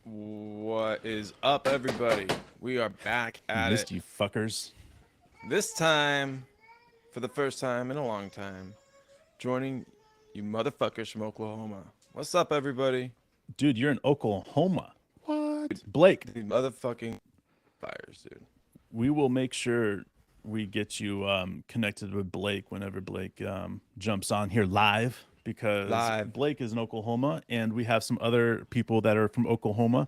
What is up, everybody? We are back at Missed it. you fuckers. This time, for the first time in a long time, joining you motherfuckers from Oklahoma. What's up, everybody? Dude, you're in Oklahoma. Dude, What? Blake, these motherfucking fires, dude. we will make sure we get you connected with Blake whenever Blake jumps on here live because Live. Blake is in Oklahoma and we have some other people that are from Oklahoma.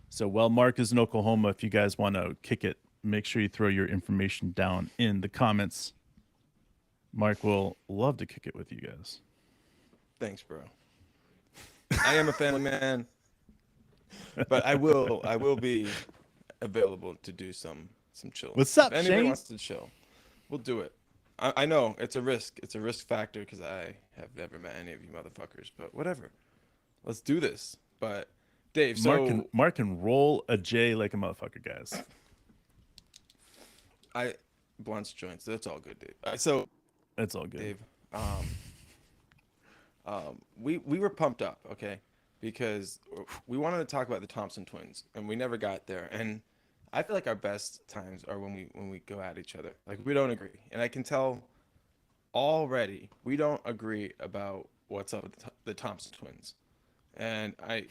So while Mark is in Oklahoma, if you guys want to kick it, make sure you throw your information down in the comments. Mark will love to kick it with you guys. Thanks, bro. I am a family man, but I will be available to do some chilling. What's If up, anybody Shane? wants to chill, we'll do it. I know it's a risk. It's a risk factor because I have never met any of you motherfuckers. But whatever. Let's do this. But Dave, so Mark can roll a J like a motherfucker, guys. I blunts joints. That's all good, Dave. So It's all good. Dave, um, we were pumped up, okay, because we wanted to talk about the Thompson twins, and we never got there. And I feel like our best times are when we go at each other. Like we don't agree, and I can tell already we don't agree about what's up with the Thompson twins. And I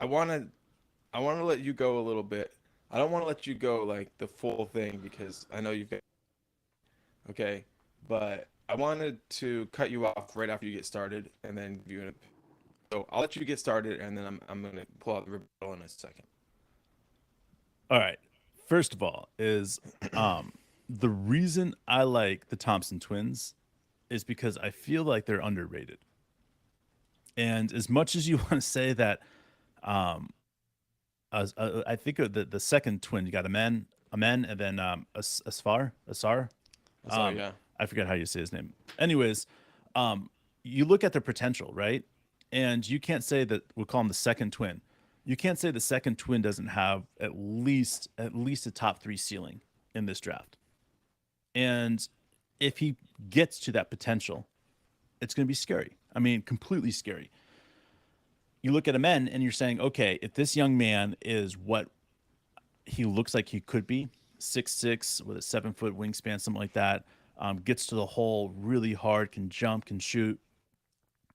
want to I want to let you go a little bit. I don't want to let you go like the full thing because I know you've got okay, but I wanted to cut you off right after you get started and then give you an so I'll let you get started and then I'm gonna pull out the rebuttal in a second. All right. First of all, is the reason I like the Thompson twins is because I feel like they're underrated. And as much as you want to say that, um, I think of the second twin, you got Amen, and then Asar. So Um, yeah, I forget how you say his name. Anyways, you look at their potential, right? And you can't say that we'll call him the second twin. You can't say the second twin doesn't have at least a top three ceiling in this draft. And if he gets to that potential, it's going to be scary. I mean, completely scary. You look at a men and you're saying, okay, if this young man is what he looks like he could be, 6'6" with a 7 foot wingspan, something like that, gets to the hole really hard, can jump, can shoot.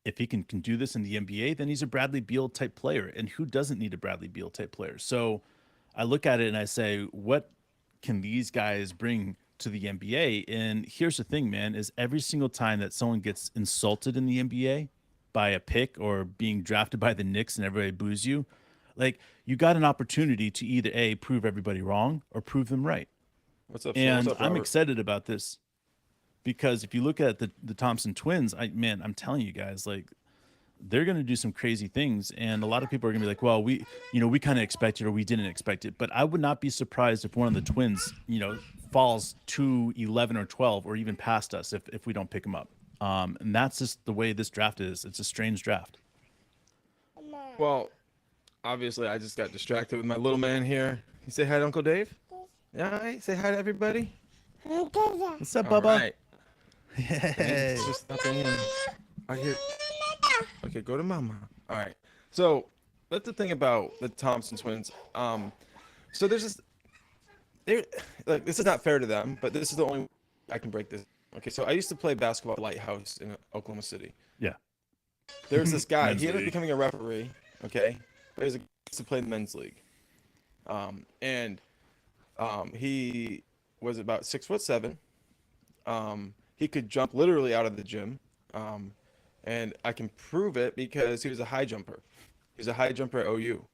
If he can do this in the NBA, then he's a Bradley Beal type player. And who doesn't need a Bradley Beal type player? So I look at it and I say, what can these guys bring to the NBA? And here's the thing, man, is every single time that someone gets insulted in the NBA by a pick or being drafted by the Knicks and everybody boos you, like you got an opportunity to either A, prove everybody wrong or prove them right. what's And up, I'm Robert? excited about this because if you look at the Thompson twins, I'm telling you guys, like they're going to do some crazy things and a lot of people are going to be like, well, we kind of expected or we didn't expect it, but I would not be surprised if one of the twins falls to 11 or 12 or even past us if we don't pick them up. And that's just the way this draft is. It's a strange draft. Well, obviously I just got distracted with my little man here. You say hi to Uncle Dave? Yeah, all right. Say hi to everybody. What's up, All Bubba? right. Thanks Hey. for stopping in. I hear. Okay, go to mama. All right. So that's the thing about the Thompson twins. So there's this. There, like this is not fair to them, but this is the only way I can break this. Okay, so I used to play basketball at Lighthouse in Oklahoma City. Yeah. There's this guy. Men's He ended up league. becoming a referee. Okay, but he was a, used to play in the men's league. And he was about 6'7". He could jump literally out of the gym. Um, and I can prove it because he was a high jumper. He was a high jumper at OU.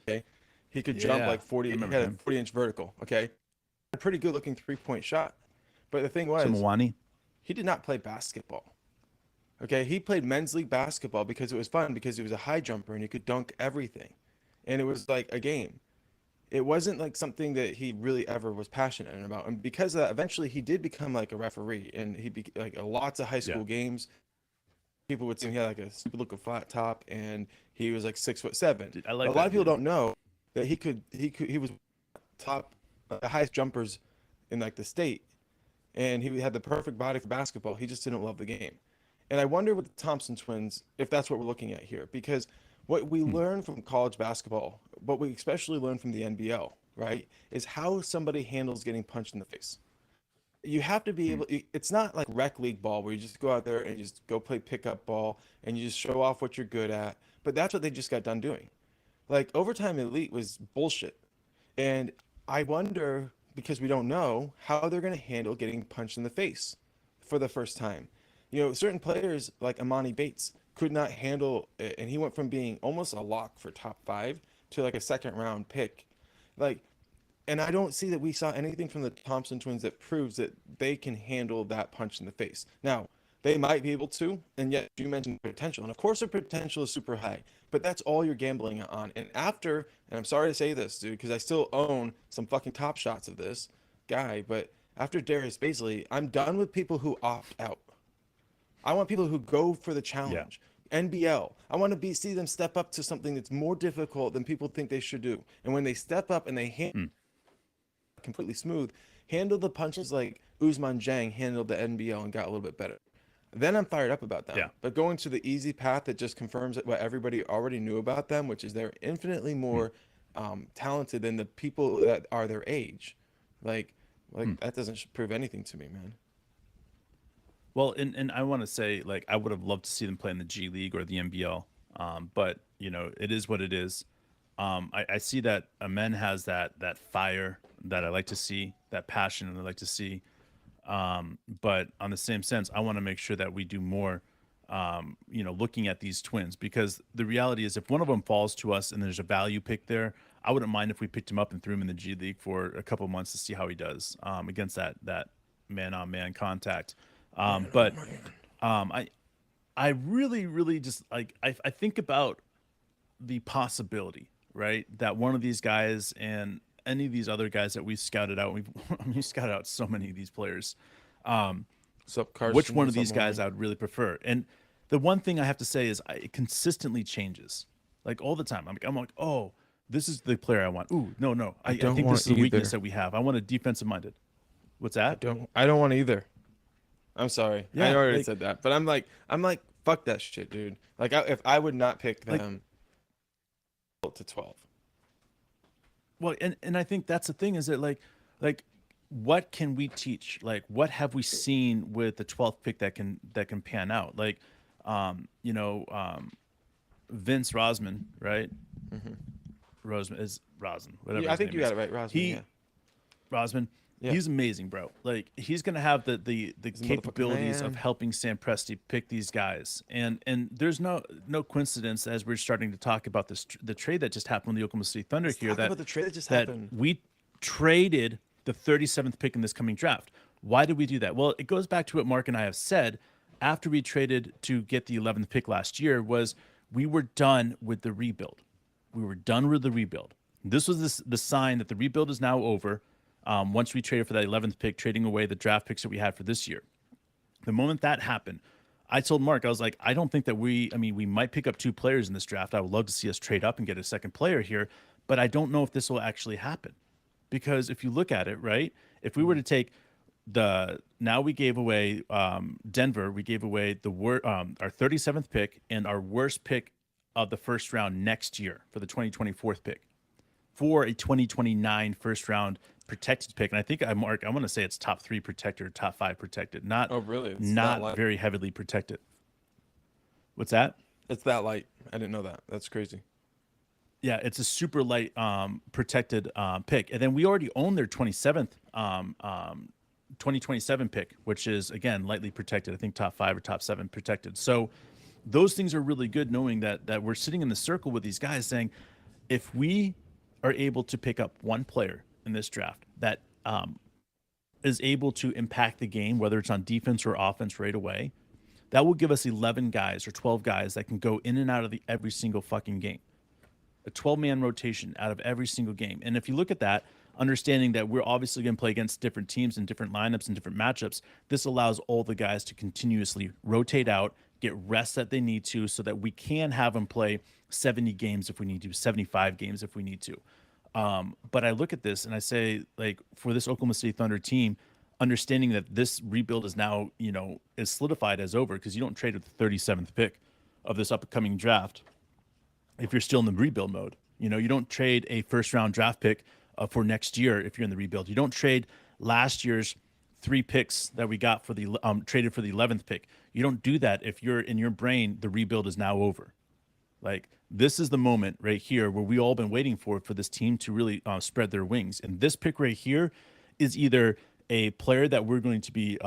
Okay, he could jump Yeah. like I 40. He remember had a him. 40-inch vertical. Okay, a pretty good looking 3-point shot. But the thing Some was, Wani. he did not play basketball. Okay, he played men's league basketball because it was fun because he was a high jumper and he could dunk everything, and it was like a game. It wasn't like something that he really ever was passionate about, and because of that, eventually he did become like a referee, and he be like lots of high Yeah. school games. People would see him, he had like a stupid looking flat top, and he was like 6'7". Dude, I But like a lot that of people dude. don't know that he was top the highest jumpers in like the state, and he had the perfect body for basketball. He just didn't love the game. And I wonder with the Thompson twins if that's what we're looking at here, because What we learn from college basketball, what we especially learn from the NBL, right, is how somebody handles getting punched in the face. You have to be able, it's not like rec league ball where you just go out there and you just go play pickup ball and you just show off what you're good at. But that's what they just got done doing. Like overtime elite was bullshit. And I wonder, because we don't know, how they're going to handle getting punched in the face for the first time. You know, certain players like Amani Bates could not handle it, and he went from being almost a lock for top five to like a second round pick. Like, and I don't see that we saw anything from the Thompson twins that proves that they can handle that punch in the face. Now, they might be able to, and yet you mentioned potential. And of course, their potential is super high, but that's all you're gambling on. And after, and I'm sorry to say this, dude, because I still own some fucking top shots of this guy, but after Darius Baisley, I'm done with people who opt out. I want people who go for the Yeah. challenge. NBL. I want to see them step up to something that's more difficult than people think they should do. And when they step up and they completely smooth, handle the punches like Usman Jang handled the NBL and got a little bit better. Then I'm fired up about them. Yeah. But going to the easy path that just confirms what everybody already knew about them, which is they're infinitely more talented than the people that are their age. Like that doesn't prove anything to me, man. Well, and I want to say, like, I would have loved to see them play in the G League or the NBL, but you know, it is what it is. I see that Amen has that fire that I like to see, that passion that I like to see. But on the same sense, I want to make sure that we do more, you know, looking at these twins, because the reality is if one of them falls to us and there's a value pick there, I wouldn't mind if we picked him up and threw him in the G League for a couple months to see how he does against that man-on-man contact. But I really just like I think about the possibility, right, that one of these guys and any of these other guys that we've scouted out, we've scouted out so many of these players. What's up, Carson? Which one of What's up, these guys Maloney? I would really prefer? And the one thing I have to say is it consistently changes, like all the time. I'm like, oh, this is the player I want. Ooh, no, I don't think want this is a weakness either. that we have. I want a defensive minded. What's that? I don't want either. I'm sorry. I Yeah, already like said that, but I'm like, fuck that shit, dude. Like, if I would not pick like them to 12. well, and I think that's the thing is that like what can we teach? Like what have we seen with the 12th pick that can pan out? Like you know, Vince Rosman, right? Rosman is Rosen, whatever Yeah, I his think name you is. got it right, Rosman. He Yeah, Rosman, yeah. he's amazing, bro. Like he's gonna have the He's a motherfucking capabilities of man. helping Sam Presti pick these guys, and there's no coincidence as we're starting to talk about this the trade that just happened with the Oklahoma City Thunder Let's here talk that about the trade that just that happened. we traded the 37th pick in this coming draft. Why did we do that? Well, it goes back to what Mark and I have said after we traded to get the 11th pick last year was we were done with the rebuild. We were done with the rebuild. This was the sign that the rebuild is now over. Once we traded for that 11th pick, trading away the draft picks that we had for this year. The moment that happened, I told Mark, I was like, I don't think that we might pick up two players in this draft. I would love to see us trade up and get a second player here, but I don't know if this will actually happen. Because if you look at it, right, if we were to take now we gave away Denver, we gave away our 37th pick and our worst pick of the first round next year for the 2024 pick for a 2029 first round protected pick. And I think I want to say it's top 3 protected or top 5 protected, not Oh, really? It's that not light. very heavily protected. What's that? It's that light. I didn't know that. That's crazy. Yeah, it's a super light protected pick. And then we already own their 27th 2027 pick, which is again lightly protected. I think top 5 or top 7 protected. So those things are really good knowing that we're sitting in the circle with these guys saying if we are able to pick up one player in this draft that is able to impact the game, whether it's on defense or offense right away, that will give us 11 guys or 12 guys that can go in and out of every single fucking game. A 12-man rotation out of every single game. And if you look at that, understanding that we're obviously going to play against different teams and different lineups and different matchups, this allows all the guys to continuously rotate out, get rest that they need to, so that we can have them play 70 games if we need to, 75 games if we need to. But I look at this and I say, like, for this Oklahoma City Thunder team, understanding that this rebuild is now, is solidified as over because you don't trade with the 37th pick of this upcoming draft. if you're still in the rebuild mode. You don't trade a first round draft pick for next year if you're in the rebuild. You don't trade last year's 3 picks that we got for the traded for the 11th pick. You don't do that if you're in your brain the rebuild is now over. Like, this is the moment right here where we all been waiting for this team to really spread their wings. And this pick right here is either a player that we're going to be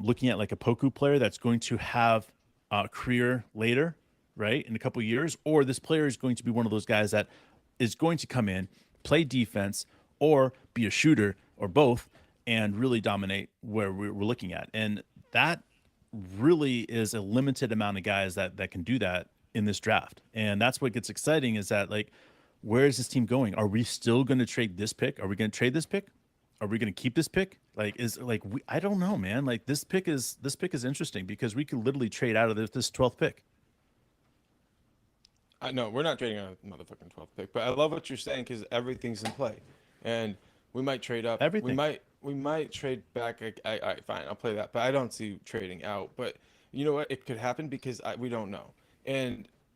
looking at, like a Poku player that's going to have a career later, right, in a couple of years, or this player is going to be one of those guys that is going to come in, play defense, or be a shooter, or both, and really dominate where we're looking at. And that really is a limited amount of guys that can do that in this draft. And that's what gets exciting, is that, like, where is this team going? Are we still going to trade this pick? Are we going to trade this pick? Are we going to keep this pick? I don't know, man. Like, this pick is interesting because we could literally trade out of this 12th pick. I know we're not trading a motherfucking 12th pick, but I love what you're saying because everything's in play, and we might trade up. Everything. We might trade back. I fine, I'll play that, but I don't see trading out. But you know what? It could happen because we don't know.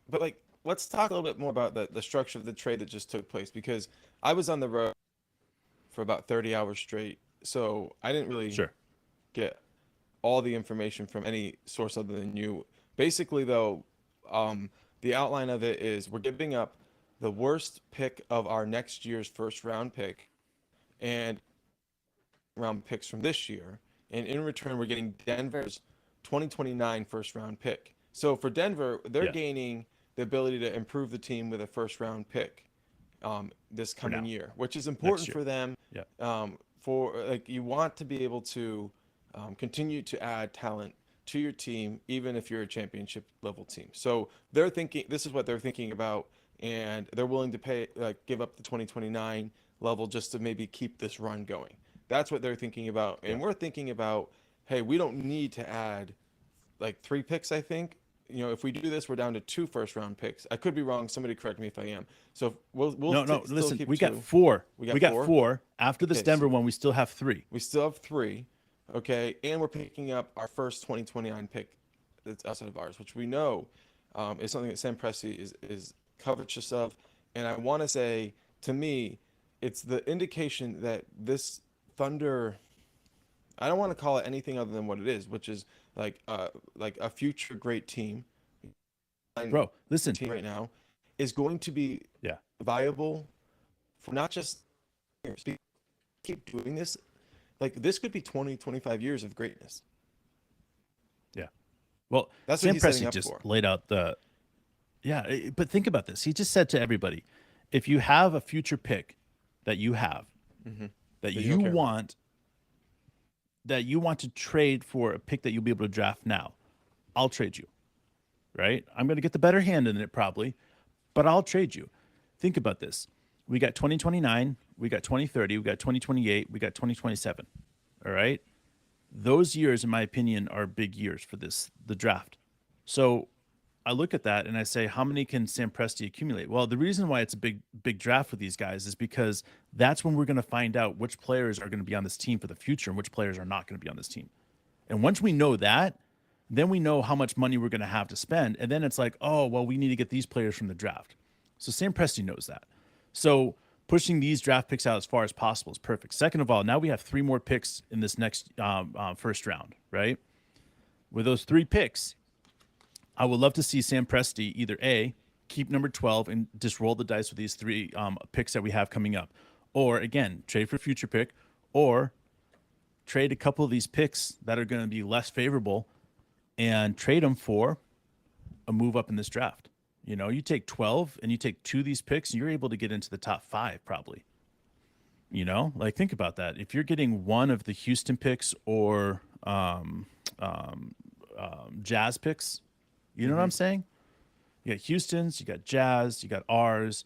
But like, let's talk a little bit more about the structure of the trade that just took place, because I was on the road for about 30 hours straight, so I didn't really get all the information from any source other than you. Basically, though, the outline of it is we're giving up the worst pick of our next year's first round pick and round picks from this year, and in return we're getting Denver's 2029 first round pick. So for Denver, they're gaining the ability to improve the team with a first round pick this coming year, which is important for them. For, like, you want to be able to continue to add talent to your team, even if you're a championship level team. So they're thinking, this is what they're thinking about, and they're willing to pay, give up the 2029 level just to maybe keep this run going. That's what they're thinking about. And we're thinking about, hey, we don't need to add like 3 picks, I think. If we do this, we're down to 2 first round picks. I could be wrong. Somebody correct me if I am. So we'll listen, keep we 2. got 4. We got 4. After this Denver one, we still have 3. We still have 3. Okay. And we're picking up our first 2029 pick that's outside of ours, which we know is something that Sam Presti is covetous of. And I want to say, to me, it's the indication that this Thunder, I don't want to call it anything other than what it is, which is like a future great team. Bro, listen, team right now is going to be viable for not just years. Keep doing this. Like, this could be 20, 25 years of greatness. Yeah. Well, that's Sam what he's setting Presti up just for. laid out but think about this. He just said to everybody, if you have a future pick that you have, that you want to trade for a pick that you'll be able to draft now, I'll trade you, right? I'm going to get the better hand in it probably, but I'll trade you. Think about this. We got 2029, we got 2030, we got 2028, we got 2027, all right? Those years, in my opinion, are big years for the draft. So I look at that and I say, how many can Sam Presti accumulate? Well, the reason why it's a big draft for these guys is because that's when we're going to find out which players are going to be on this team for the future and which players are not going to be on this team. And once we know that, then we know how much money we're going to have to spend. And then it's like, oh, well, we need to get these players from the draft. So Sam Presti knows that. So pushing these draft picks out as far as possible is perfect. Second of all, now we have 3 more picks in this next first round, right? With those 3 picks, I would love to see Sam Presti either A, keep number 12 and just roll the dice with these 3 picks that we have coming up, or again, trade for a future pick, or trade a couple of these picks that are going to be less favorable and trade them for a move up in this draft. You take 12 and you take 2 of these picks, and you're able to get into the top 5 probably. Like, think about that. If you're getting one of the Houston picks or Jazz picks, you know what I'm saying? You got Houston's, you got Jazz, you got ours,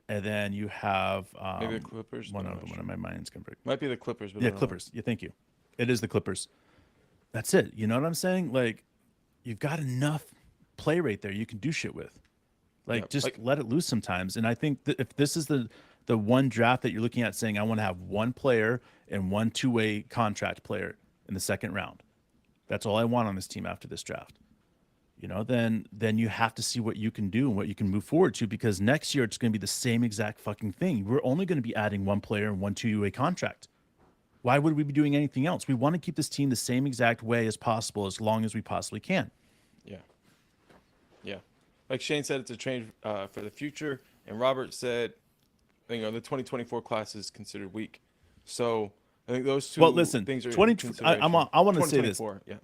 and then you have maybe the Clippers. One of my mind's gonna break. Might be the Clippers. But Clippers. Yeah, thank you. It is the Clippers. That's it. You know what I'm saying? Like, you've got enough play right there you can do shit with. Like, let it loose sometimes. And I think that if this is the one draft that you're looking at saying, I want to have one player and one 2-way contract player in the second round, that's all I want on this team after this draft. then you have to see what you can do and what you can move forward to, because next year it's going to be the same exact fucking thing. We're only going to be adding one player and one 2-way contract. Why would we be doing anything else? We want to keep this team the same exact way as possible as long as we possibly can. Yeah. Yeah. Like Shane said, it's a trade for the future. And Robert said, the 2024 class is considered weak. So I think those two things are in consideration. I want to say this. Yeah.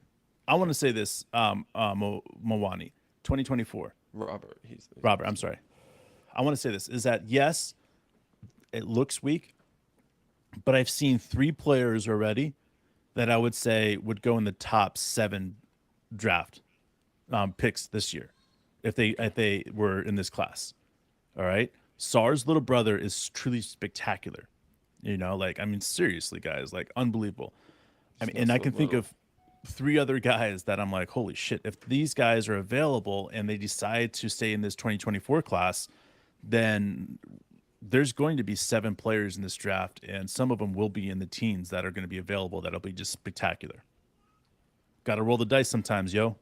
I want to say this, Mawani, 2024. Robert, I'm sorry. I want to say this, is that, yes, it looks weak, but I've seen 3 players already that I would say would go in the top 7 draft picks this year if they were in this class. All right. Sar's little brother is truly spectacular. Seriously, guys, like unbelievable. And I can think of 3 other guys that I'm like, holy shit, if these guys are available and they decide to stay in this 2024 class, then there's going to be 7 players in this draft, and some of them will be in the teens that are going to be available. That'll be just spectacular. Got to roll the dice sometimes, yo.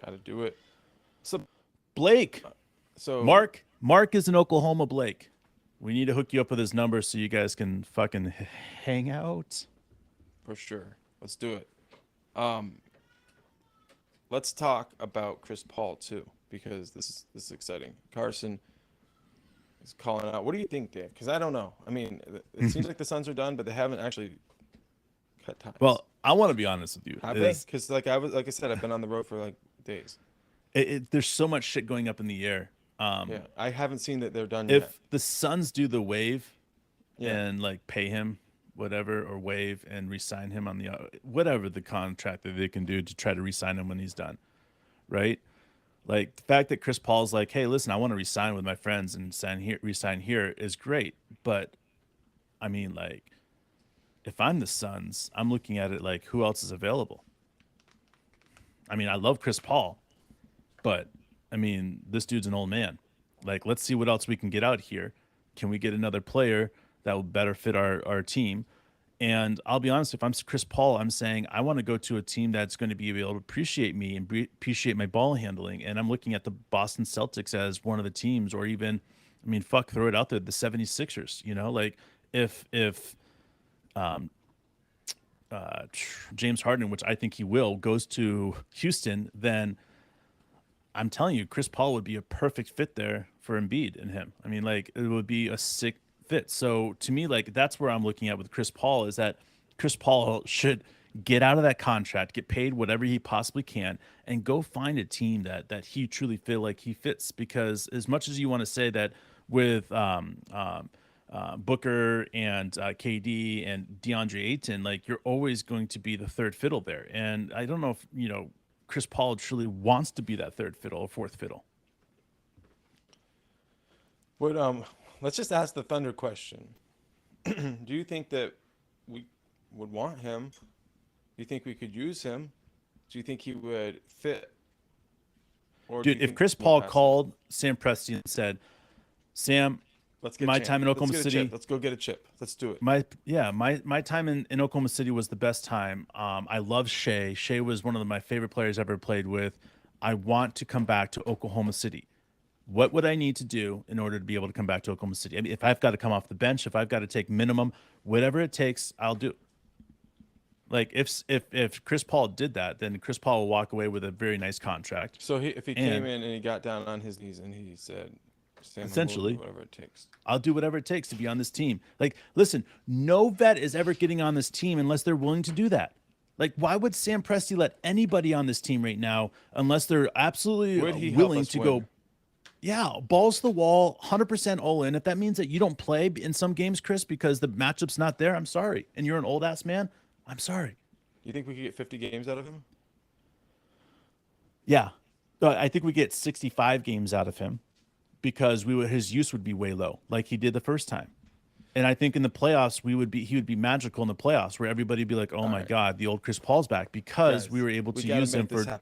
Got to do it. So Blake, Mark is in Oklahoma. Blake, we need to hook you up with his number so you guys can fucking hang out. For sure. Let's do it. Let's talk about Chris Paul too, because this is exciting. Carson is calling out. What do you think, Dave? Because I don't know. I mean, it seems like the Suns are done, but they haven't actually cut ties. Well, I want to be honest with you. Because like I said, I've been on the road for like days. There's so much shit going up in the air. Yeah, I haven't seen that they're done yet. If the Suns do the waive and like pay him whatever, or waive and re-sign him on the whatever the contract that they can do to try to re-sign him when he's done, right? Like the fact that Chris Paul's like, hey, listen, I want to re-sign with my friends and re-sign here is great, but I mean, like, if I'm the Suns, I'm looking at it like, who else is available? I mean, I love Chris Paul, but I mean, this dude's an old man. Like, let's see what else we can get out here. Can we get another player that will better fit our team? And I'll be honest, if I'm Chris Paul, I'm saying I want to go to a team that's going to be able to appreciate me and appreciate my ball handling. And I'm looking at the Boston Celtics as one of the teams, or even, I mean, fuck, throw it out there, the 76ers, like if James Harden, which I think he will, goes to Houston, then I'm telling you, Chris Paul would be a perfect fit there for Embiid and him. I mean, like, it would be a sick fit. So to me, like, that's where I'm looking at with Chris Paul, is that Chris Paul should get out of that contract, get paid whatever he possibly can, and go find a team that he truly feel like he fits. Because as much as you want to say that with Booker and KD and DeAndre Ayton, like, you're always going to be the third fiddle there. And I don't know if, Chris Paul truly wants to be that third fiddle or fourth fiddle. Let's just ask the Thunder question. Do you think that we would want him? Do you think we could use him? Do you think he would fit? Or dude, if Chris Paul called Sam Presti and said, Sam, let's get my time in Oklahoma City. Let's go get a chip. Let's do it. My time in Oklahoma City was the best time. I love Shea. Shea was one of my favorite players I ever played with. I want to come back to Oklahoma City. What would I need to do in order to be able to come back to Oklahoma City? I mean, if I've got to come off the bench, if I've got to take minimum, whatever it takes, I'll do. Like, if Chris Paul did that, then Chris Paul will walk away with a very nice contract. So if he came in and he got down on his knees and he said, essentially, whatever it takes, I'll do whatever it takes to be on this team. Like, listen, no vet is ever getting on this team unless they're willing to do that. Like, why would Sam Presti let anybody on this team right now unless they're absolutely willing to go? Yeah, balls to the wall, 100% all in. If that means that you don't play in some games, Chris, because the matchup's not there, I'm sorry. And you're an old ass man, I'm sorry. You think we could get 50 games out of him? Yeah, I think we get 65 games out of him, because his use would be way low, like he did the first time. And I think in the playoffs, he would be magical in the playoffs, where everybody would be like, oh my God, the old Chris Paul's back, because guys, we were able to use him for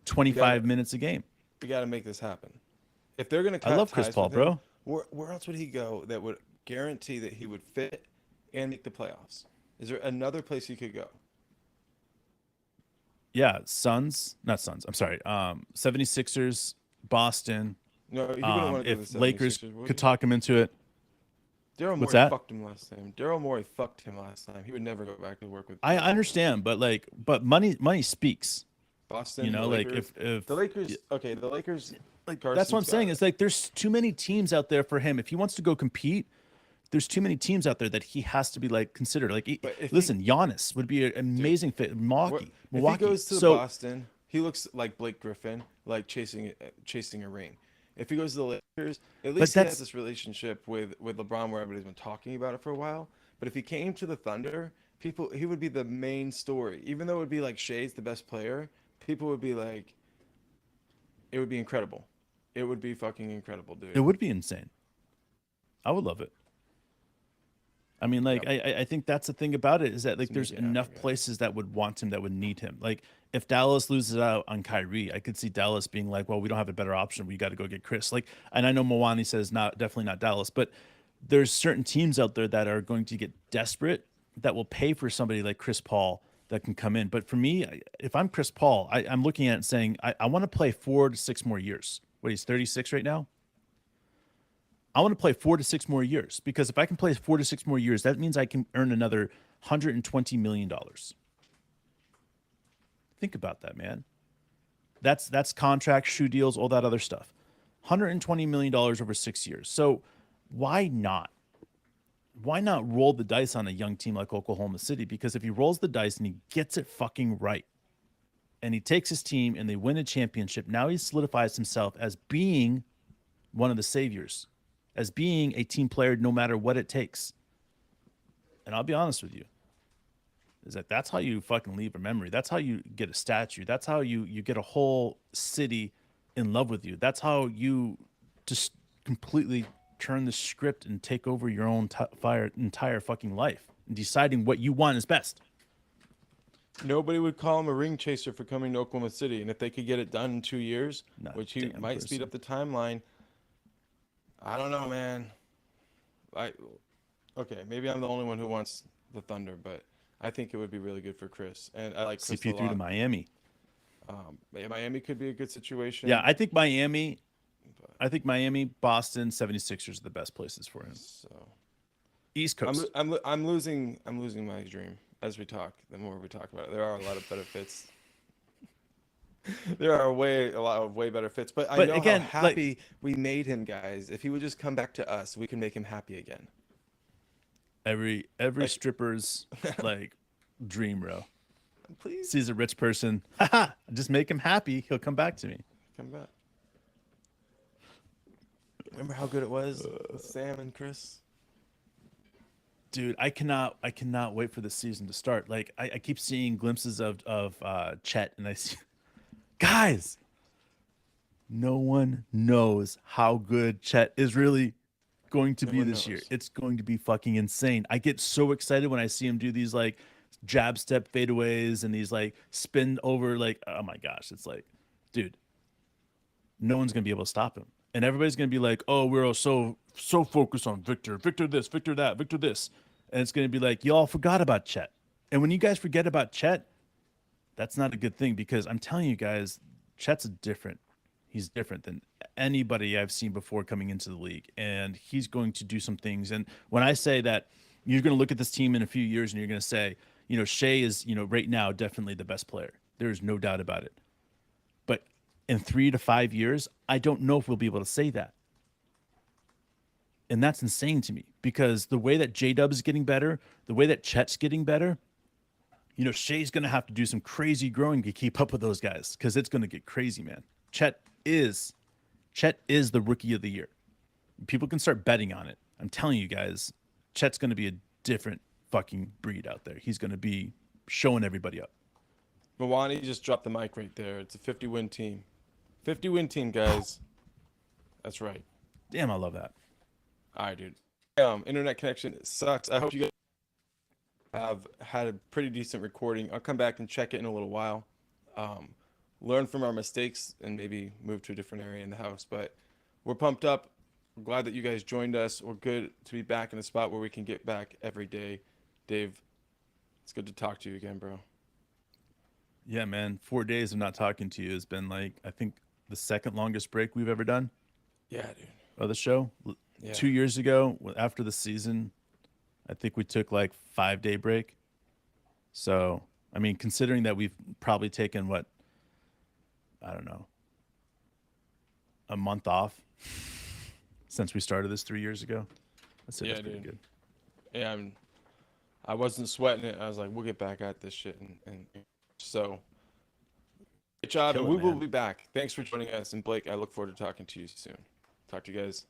25 minutes a game. We got to make this happen. If they're going to cut I love Chris Paul, bro. Where else would he go that would guarantee that he would fit and make the playoffs? Is there another place he could go? Yeah, Suns, not Suns. I'm sorry. 76ers, Boston. No, he wouldn't want to go to If the Lakers 76ers, would could he? talk him into it. Daryl What's Morey that? fucked him last time. Daryl Morey fucked him last time. He would never go back to work with I Boston. understand, but like, but money speaks. You Boston, the know, like Lakers. The y- Lakers, okay, the Lakers, like that's what Carson I'm saying. Scott. Is like there's too many teams out there for him. If he wants to go compete, there's too many teams out there that he has to be like considered. Like, But if he, listen, Giannis would be an dude, amazing fit. what Milwaukee, if he Milwaukee. goes to So, Boston? He looks like Blake Griffin, like chasing a ring. If he goes to the Lakers, at but least he has that's this relationship with LeBron where everybody's been talking about it for a while. But if he came to the Thunder, he would be the main story. Even though it would be like Shea's the best player, people would be like, it would be incredible. It would be fucking incredible, it dude. would be insane. I would love it. I mean, like, Yep. I think that's the thing about it is that like Let's there's make it happen, enough guys. places that would want him, that would need him. Like, if Dallas loses out on Kyrie, I could see Dallas being like, well, we don't have a better option. We got to go get Chris. Like, and I know Mwani says not, definitely not Dallas, but there's certain teams out there that are going to get desperate that will pay for somebody like Chris Paul that can come in. But for me, if I'm Chris Paul, I'm looking at it and saying, I want to play 4 to 6 more years. What, he's 36 right now? I want to play 4 to 6 more years, because if I can play 4 to 6 more years, that means I can earn another $120 million. Think about that, man. That's contracts, shoe deals, all that other stuff. $120 million over 6 years. So why not? Why not roll the dice on a young team like Oklahoma City? Because if he rolls the dice and he gets it fucking right, and he takes his team and they win a championship, now he solidifies himself as being one of the saviors, as being a team player no matter what it takes. And I'll be honest with you, is that that's how you fucking leave a memory. That's how you get a statue. That's how you get a whole city in love with you. That's how you just completely turn the script and take over your own entire fucking life and deciding what you want is best. Nobody would call him a ring chaser for coming to Oklahoma City, and if they could get it done in 2 years, Not a which he damn might speed person. up the timeline, I don't know, man. I okay, maybe I'm the only one who wants the Thunder, but I think it would be really good for Chris, and I like Chris a CP3 to lot. Miami. Yeah, Miami could be a good Yeah, situation, I think Miami. but I think Miami, Boston, 76ers are the best places for him. so East Coast. I'm losing my dream as we talk. The more we talk about it, there are a lot of better fits. There are a lot of way better fits, but I But know how again, like happy we made him, guys. If he would just come back to us, we can make him happy again. every Like, stripper's like dream, bro. please Sees a rich person, haha, just make him happy. He'll come back to me. come back. Remember how good it was with Sam and Chris? Dude, I cannot wait for the season to start. Like I keep seeing glimpses of Chet, and I see guys, no one knows how good Chet is really going to No be one this year. knows. It's going to be fucking insane. I get so excited when I see him do these like jab step fadeaways and these like spin over, like, oh my gosh, it's like, dude, no one's gonna be able to stop him. And everybody's gonna be like, oh, we're all so focused on Victor, Victor this, Victor that, Victor this. And it's gonna be like, y'all forgot about Chet. And when you guys forget about Chet, that's not a good thing, because I'm telling you guys, Chet's different. He's different than anybody I've seen before coming into the league. And he's going to do some things. And when I say that, you're going to look at this team in a few years and you're going to say, Shea is, right now, definitely the best player. There's no doubt about it. But in 3 to 5 years, I don't know if we'll be able to say that. And that's insane to me, because the way that J-Dub is getting better, the way that Chet's getting better, Shea's going to have to do some crazy growing to keep up with those guys, because it's going to get crazy, man. Is Chet is the rookie of the year. People can start betting on it. I'm telling you guys, Chet's going to be a different fucking breed out there. He's going to be showing everybody up. Mawani just dropped the mic right there. It's a 50-win team. 50-win team, guys. That's right. Damn, I love that. All right, dude. Internet connection sucks. I hope you guys have had a pretty decent recording. I'll come back and check it in a little while. Learn from our mistakes and maybe move to a different area in the house. But we're pumped up. We're glad that you guys joined us. We're good to be back in a spot where we can get back every day. Dave, it's good to talk to you again, bro. Yeah, man. 4 days of not talking to you has been like, I think, the second longest break we've ever done Yeah, dude. of the show. Yeah. 2 years ago, after the season, I think we took like 5 day break. So, I mean, considering that we've probably taken what, I don't know, a month off since we started this 3 years ago, I'd say Yeah, that's pretty dude. good. Yeah, I wasn't sweating it. I was like, we'll get back at this shit, and so good job, and Kill it, we will man. be back. Thanks for joining us, and Blake, I look forward to talking to you soon. Talk to you guys.